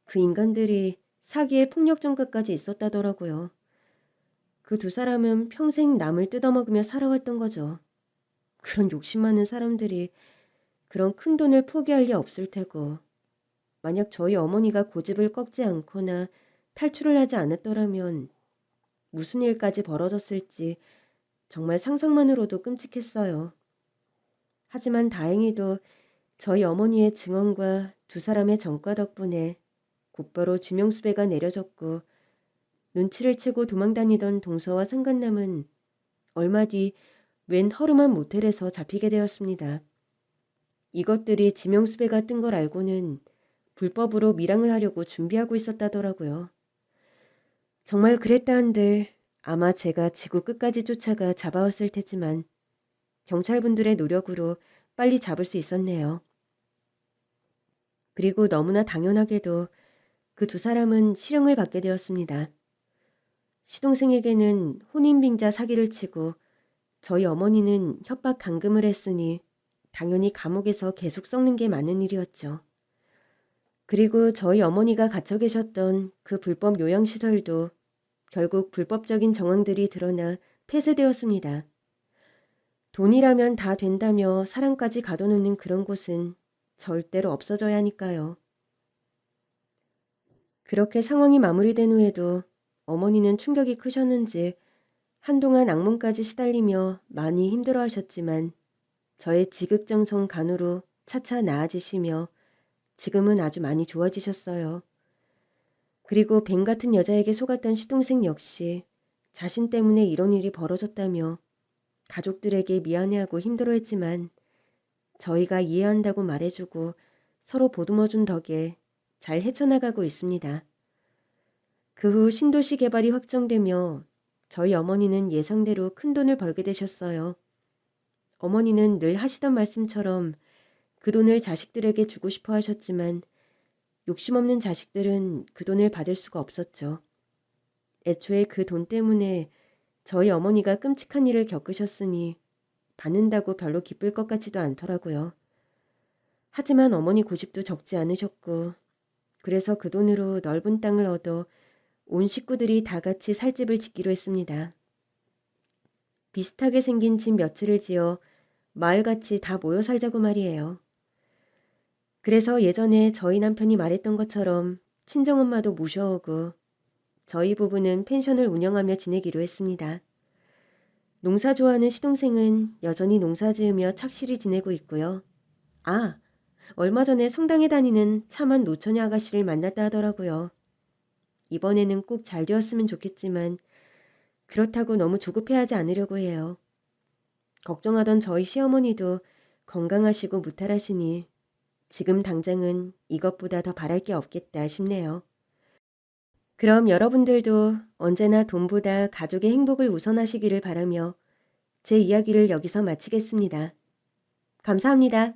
그 인간들이 사기에 폭력 전과까지 있었다더라고요. 그 두 사람은 평생 남을 뜯어먹으며 살아왔던 거죠. 그런 욕심 많은 사람들이 그런 큰 돈을 포기할 리 없을 테고 만약 저희 어머니가 고집을 꺾지 않거나 탈출을 하지 않았더라면 무슨 일까지 벌어졌을지 정말 상상만으로도 끔찍했어요. 하지만 다행히도 저희 어머니의 증언과 두 사람의 전과 덕분에 곧바로 지명수배가 내려졌고 눈치를 채고 도망다니던 동서와 상간남은 얼마 뒤 웬 허름한 모텔에서 잡히게 되었습니다. 이것들이 지명수배가 뜬 걸 알고는 불법으로 밀항을 하려고 준비하고 있었다더라고요. 정말 그랬다 한들 아마 제가 지구 끝까지 쫓아가 잡아왔을 테지만 경찰분들의 노력으로 빨리 잡을 수 있었네요. 그리고 너무나 당연하게도 그 두 사람은 실형을 받게 되었습니다. 시동생에게는 혼인빙자 사기를 치고 저희 어머니는 협박 감금을 했으니 당연히 감옥에서 계속 썩는 게 맞는 일이었죠. 그리고 저희 어머니가 갇혀 계셨던 그 불법 요양시설도 결국 불법적인 정황들이 드러나 폐쇄되었습니다. 돈이라면 다 된다며 사랑까지 가둬놓는 그런 곳은 절대로 없어져야 하니까요. 그렇게 상황이 마무리된 후에도 어머니는 충격이 크셨는지 한동안 악몽까지 시달리며 많이 힘들어하셨지만 저의 지극정성 간호로 차차 나아지시며 지금은 아주 많이 좋아지셨어요. 그리고 뱀 같은 여자에게 속았던 시동생 역시 자신 때문에 이런 일이 벌어졌다며 가족들에게 미안해하고 힘들어했지만 저희가 이해한다고 말해주고 서로 보듬어준 덕에 잘 헤쳐나가고 있습니다. 그 후 신도시 개발이 확정되며 저희 어머니는 예상대로 큰 돈을 벌게 되셨어요. 어머니는 늘 하시던 말씀처럼 그 돈을 자식들에게 주고 싶어 하셨지만 욕심 없는 자식들은 그 돈을 받을 수가 없었죠. 애초에 그 돈 때문에 저희 어머니가 끔찍한 일을 겪으셨으니 받는다고 별로 기쁠 것 같지도 않더라고요. 하지만 어머니 고집도 적지 않으셨고 그래서 그 돈으로 넓은 땅을 얻어 온 식구들이 다 같이 살 집을 짓기로 했습니다. 비슷하게 생긴 집 며칠을 지어 마을같이 다 모여 살자고 말이에요. 그래서 예전에 저희 남편이 말했던 것처럼 친정엄마도 모셔오고 저희 부부는 펜션을 운영하며 지내기로 했습니다. 농사 좋아하는 시동생은 여전히 농사 지으며 착실히 지내고 있고요. 아, 얼마 전에 성당에 다니는 참한 노처녀 아가씨를 만났다 하더라고요. 이번에는 꼭 잘 되었으면 좋겠지만 그렇다고 너무 조급해하지 않으려고 해요. 걱정하던 저희 시어머니도 건강하시고 무탈하시니 지금 당장은 이것보다 더 바랄 게 없겠다 싶네요. 그럼 여러분들도 언제나 돈보다 가족의 행복을 우선하시기를 바라며 제 이야기를 여기서 마치겠습니다. 감사합니다.